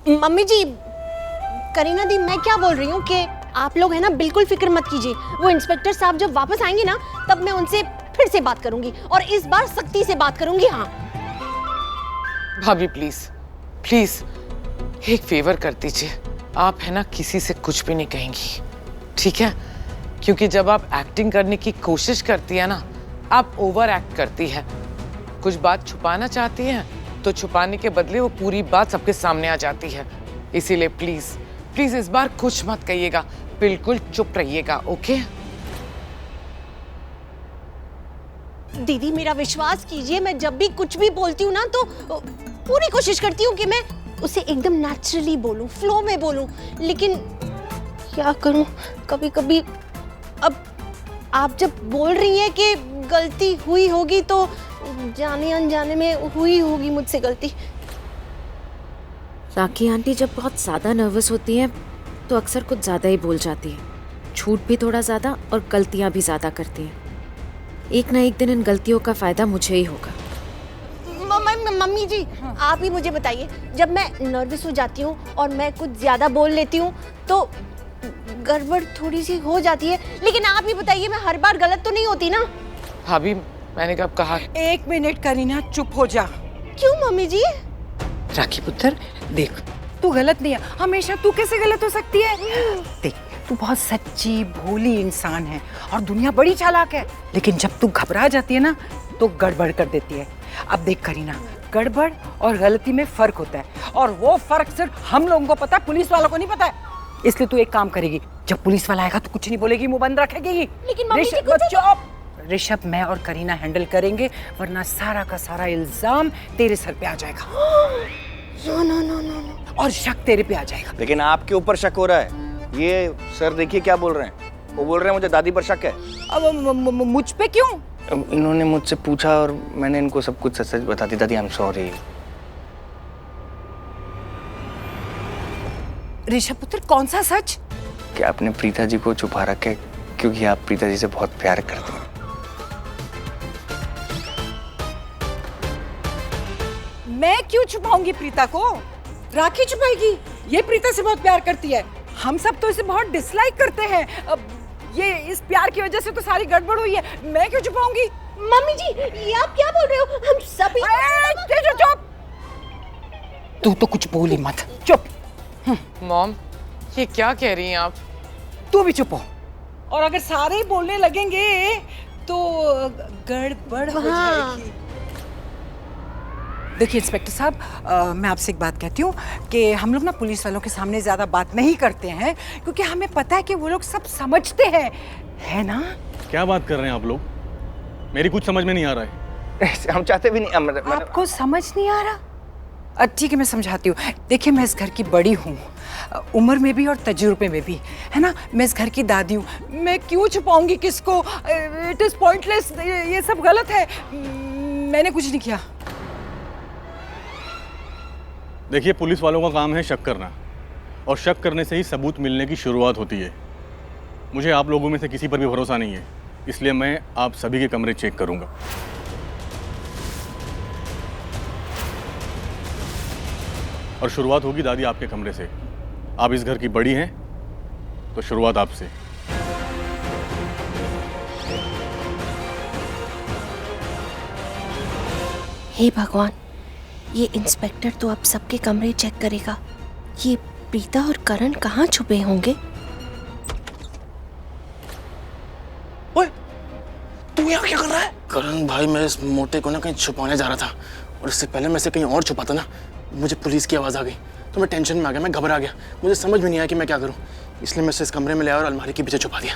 Mummy जी, करीना दी, मैं क्या बोल रही हूँ कि आप लोग है ना, बिल्कुल फिक्र मत कीजिए। वो इंस्पेक्टर साहब जब वापस आएंगे ना, तब मैं उनसे फिर से बात करूंगी और इस बार सख्ती से बात करूंगी। हाँ भाभी प्लीज प्लीज एक फेवर कर दीजिए, आप है ना किसी से कुछ भी नहीं कहेंगी, ठीक है? क्योंकि जब आप एक्टिंग करने की कोशिश करती है ना, आप ओवर एक्ट करती है। कुछ बात छुपाना चाहती है तो छुपाने के बदले वो पूरी बात सबके सामने आ जाती है। इसीलिए प्लीज प्लीज इस बार कुछ मत कहिएगा, बिल्कुल चुप रहिएगा, ओके? दीदी, मेरा विश्वास कीजिए, मैं जब भी कुछ भी बोलती हूँ ना, तो पूरी कोशिश करती हूँ कि मैं उसे एकदम नेचुरली बोलूं, फ्लो में बोलूं। लेकिन क्या करूं, कभी कभी अब आप जब बोल रही हैं कि गलती हुई होगी, तो जाने अनजाने में हुई होगी मुझसे गलती। राखी आंटी जब बहुत ज़्यादा नर्वस होती हैं तो अक्सर कुछ ज़्यादा ही बोल जाती है। झूठ भी थोड़ा ज़्यादा और गलतियाँ भी ज़्यादा करती हैं। एक ना एक दिन इन गलतियों का फ़ायदा मुझे ही होगा। मम्मी जी, आप ही मुझे बताइए, जब मैं नर्वस हो जाती हूँ और मैं कुछ ज़्यादा बोल लेती हूँ तो गड़बड़ थोड़ी सी हो जाती है, लेकिन आप ही बताइए, मैं हर बार गलत तो नहीं होती ना? भाभी मैंने कब कहा? एक मिनट करीना, चुप हो जा। क्यों मम्मी जी? राखी पुत्र, देख तू गलत नहीं है, हमेशा तू कैसे गलत हो सकती है? देख, तू बहुत सच्ची भोली इंसान है और दुनिया बड़ी चालाक है, लेकिन जब तू घबरा जाती है ना तो गड़बड़ कर देती है। अब देख करीना, गड़बड़ और गलती में फर्क होता है और वो फर्क सिर्फ हम लोगों को पता है, पुलिस वालों को नहीं पता है। इसलिए तू एक काम करेगी, जब पुलिस वाला आएगा तो कुछ नहीं बोलेगी, मुंह बंद रखेगी। लेकिन मम्मी जी, कुछ चुप। ऋषभ, मैं और करीना हैंडल करेंगे, वरना सारा का सारा इल्जाम तेरे सर पे आ जाएगा। No no no no no. और शक तेरे पे आ जाएगा। लेकिन आपके ऊपर शक हो रहा है। ये सर देखिए क्या बोल रहे हैं, वो बोल रहे हैं मुझे दादी पर शक है। अब मुझ पे क्यों? इन्होंने मुझसे पूछा और मैंने इनको सब कुछ सच सच बता दी। दादी आई एम सॉरी। ऋषभ पुत्र, कौन सा सच? कि आपने प्रीता जी को छुपा रखा है क्योंकि आप प्रीता जी से बहुत प्यार करते हैं। मैं क्यों छुपाऊंगी प्रीता को? राखी छुपाएगी। ये प्रीता से बहुत प्यार करती है, हम सब तो इसे बहुत डिसलाइक करते हैं। अब ये इस प्यार की वजह से तो सारी गड़बड़ हुई है, मैं क्यों छुपाऊंगी? मम्मी जी, ये आप क्या बोल रहे हो? हम सभी चुप। तू तो कुछ बोल ही मत, चुप। मॉम, ये क्या कह रही हैं आप? तू भी चुप हो। और अगर सारे ही बोलने लगेंगे तो गड़बड़ हो जाएगी। देखिए इंस्पेक्टर साहब, मैं आपसे एक बात कहती हूँ कि हम लोग ना पुलिस वालों के सामने ज़्यादा बात नहीं करते हैं, क्योंकि हमें पता है कि वो लोग सब समझते हैं, है ना? क्या बात कर रहे हैं आप लोग? मेरी कुछ समझ में नहीं आ रहा है। हम चाहते भी नहीं। आपको समझ नहीं आ रहा? ठीक है, मैं समझाती हूँ। देखिए, मैं इस घर की बड़ी हूँ, उम्र में भी और तजुर्बे में भी, है ना? मैं इस घर की दादी हूँ, मैं क्यों छुपाऊंगी किसको? इट इज़ पॉइंटलेस, ये सब गलत है, मैंने कुछ नहीं किया। देखिए, पुलिस वालों का काम है शक करना, और शक करने से ही सबूत मिलने की शुरुआत होती है। मुझे आप लोगों में से किसी पर भी भरोसा नहीं है, इसलिए मैं आप सभी के कमरे चेक करूंगा। और शुरुआत होगी दादी आपके कमरे से। आप इस घर की बड़ी हैं, तो शुरुआत आपसे। हे भगवान, ये इंस्पेक्टर तो अब सबके कमरे चेक करेगा। ये प्रीता और करण कहाँ छुपे होंगे? ओए, तू यहाँ क्या कर रहा है? करण भाई, मैं इस मोटे को ना कहीं छुपाने जा रहा था, और इससे पहले मैं इसे कहीं और छुपाता ना, मुझे पुलिस की आवाज़ आ गई, तो मैं टेंशन में आ गया, मैं घबरा गया, मुझे समझ में नहीं आया कि मैं क्या करूं, इसलिए मैं इसे इस कमरे में ले आया और अलमारी के पीछे छुपा दिया।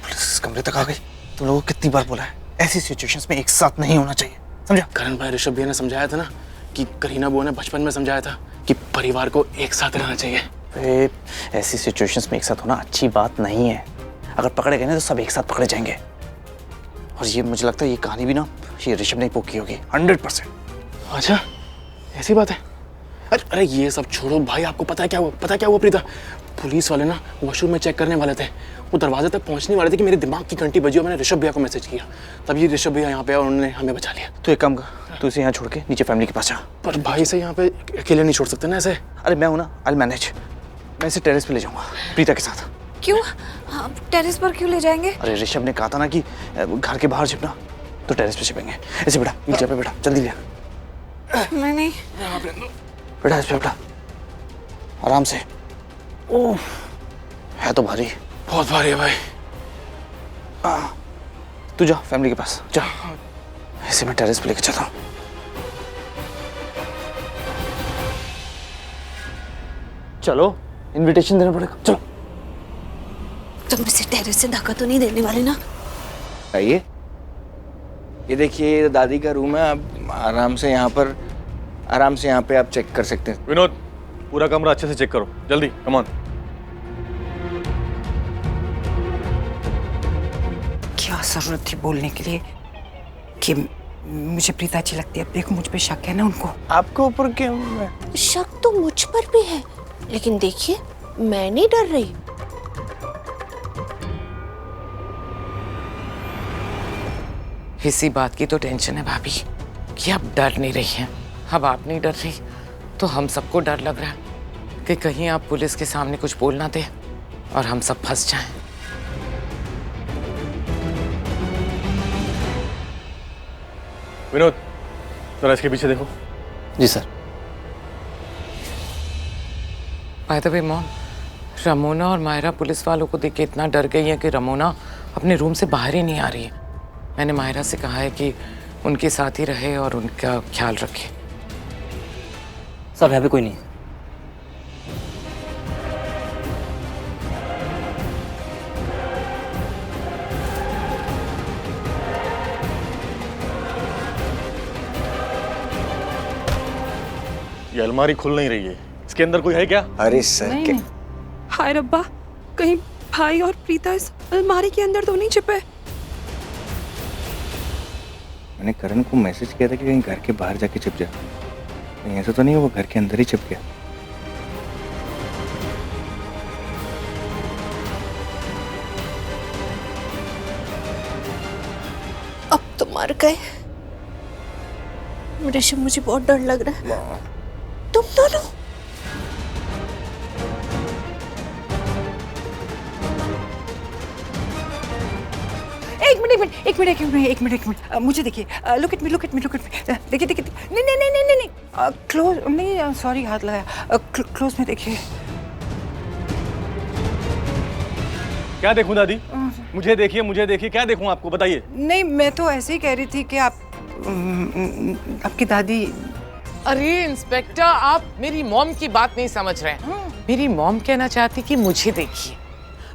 पुलिस इस कमरे तक आ गई। तुम लोगों को कितनी बार बोला है, ऐसी सिचुएशंस में एक साथ नहीं होना चाहिए, समझा? करण भाई, ऋषभ भैया ने समझाया था ना, कि करीना बुआ ने बचपन में समझाया था कि परिवार को एक साथ रहना चाहिए। ऐसी सिचुएशंस में एक साथ होना अच्छी बात नहीं है। अगर पकड़े गए ना तो सब एक साथ पकड़े जाएंगे। और ये मुझे लगता है ये कहानी भी ना ये ऋषभ ने पोकी होगी 100%। अच्छा, ऐसी बात है? अरे ये सब छोड़ो भाई, आपको पता है क्या हुआ? पता है क्या हुआ प्रीता? पुलिस वाले ना वॉशरूम में चेक करने वाले थे, वो दरवाजे तक पहुंचने वाले थे कि मेरे दिमाग की घंटी बजी और मैंने ऋषभ भैया को मैसेज किया, तभी ऋषभ भैया यहाँ पे आए और उन्होंने हमें बचा लिया। तो एक काम कर, तू इसे यहाँ छोड़ के नीचे फैमिली के पास जा। पर भाई से यहाँ पे अकेले नहीं छोड़ सकते ना ऐसे। अरे मैं हूँ ना, आई मैनेज। मैं इसे टेरेस पे ले जाऊंगा प्रीता के साथ। क्यों? आप टेरेस पर क्यों ले जाएंगे? अरे ऋषभ ने कहा था ना कि घर के बाहर छिपना, तो टेरेस पे छिपेंगे। ऐसे बेटा, नीचे पे बेटा, जल्दी ले। मैं नहीं। बेटा इस पे बेटा, आराम से। ओह, है तो भारी। बहुत भारी है भाई। तू जा फैमिली के पास जा, इसे मैं टेरेस पे लेके चलता हूँ। चलो, इनविटेशन देना पड़ेगा, चलो। तुम इसे टेरेस से धक्का तो नहीं देने वाले ना? आइए, ये देखिए ये दादी का रूम है। आप आराम से यहाँ पे आप चेक कर सकते हैं। विनोद, पूरा कमरा अच्छे से चेक करो, जल्दी, कम ऑन। क्या जरूरत थी बोलने के लिए कि मुझे प्रीता अच्छी लगती है? अब देखो मुझ पे शक है ना उनको। आपके ऊपर क्यों? शक तो मुझ पर भी है, लेकिन देखिए मैं नहीं डर रही। इसी बात की तो टेंशन है भाभी कि आप डर नहीं रही हैं। अब आप नहीं डर रही तो हम सबको डर लग रहा है कि कहीं आप पुलिस के सामने कुछ बोल ना दें और हम सब फंस जाएं। विनोद, जरा इसके पीछे देखो। जी sir. By the way mom, Ramona और मायरा पुलिस वालों को देख के इतना डर गई है कि रमोना अपने रूम से बाहर ही नहीं आ रही है। मैंने मायरा से कहा है कि उनके साथ ही रहे और उनका ख्याल रखे। सब यहाँ पे कोई नहीं है। ये अलमारी खुल नहीं रही है, इसके अंदर कोई है क्या? अरे सर क्या? हाय रब्बा, कहीं भाई और प्रीता इस अलमारी के अंदर तो नहीं छिपे? मैंने करण को मैसेज किया था कि कहीं घर के बाहर जाके छिप जा। कहीं ऐसा तो नहीं वो घर के अंदर ही छिप गया? अब तो मर गए। ऋषभ, मुझे बहुत डर लग रहा है। तुम दोनों एक मिनट मुझे देखिए। लुक एट मी देखिए नहीं क्लोज नहीं, सॉरी हाथ लगाया। क्लोज में देखिए। क्या देखूं दादी? मुझे देखिए, क्या देखूं आपको, बताइए। नहीं, मैं तो ऐसे ही कह रही थी कि आपकी दादी। अरे इंस्पेक्टर, आप मेरी मॉम की बात नहीं समझ रहे हैं। मेरी मॉम कहना चाहती कि मुझे देखिए,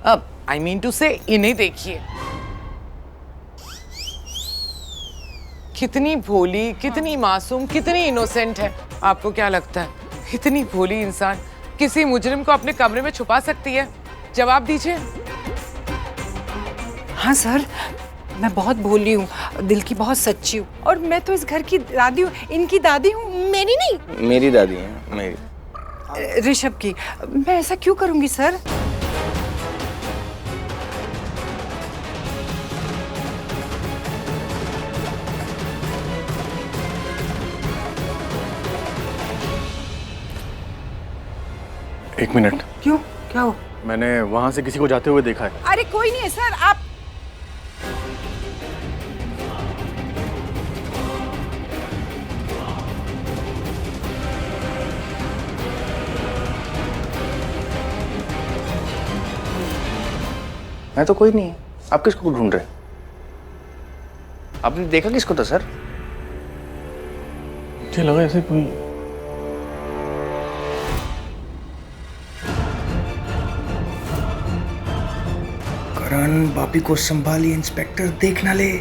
अब आई मीन टू से इन्हें देखिए। कितनी भोली, कितनी मासूम, कितनी इनोसेंट है। आपको क्या लगता है इतनी भोली इंसान किसी मुजरिम को अपने कमरे में छुपा सकती है? जवाब दीजिए। हाँ सर, मैं बहुत भोली हूँ, दिल की बहुत सच्ची हूँ, और मैं तो इस घर की दादी हूँ, इनकी दादी हूँ। मेरी नहीं, मेरी दादी है, मेरी। ऋषभ की। मैं ऐसा क्यों करूँगी सर? एक मिनट। क्यों, क्या हो? मैंने वहां से किसी को जाते हुए देखा है। अरे कोई नहीं है सर, आप। मैं तो कोई नहीं है। आप किसको ढूंढ रहे? आपने देखा किसको था सर? मुझे लगा ऐसे कोई। करण, बापी को संभालिए इंस्पेक्टर, देख ना ले।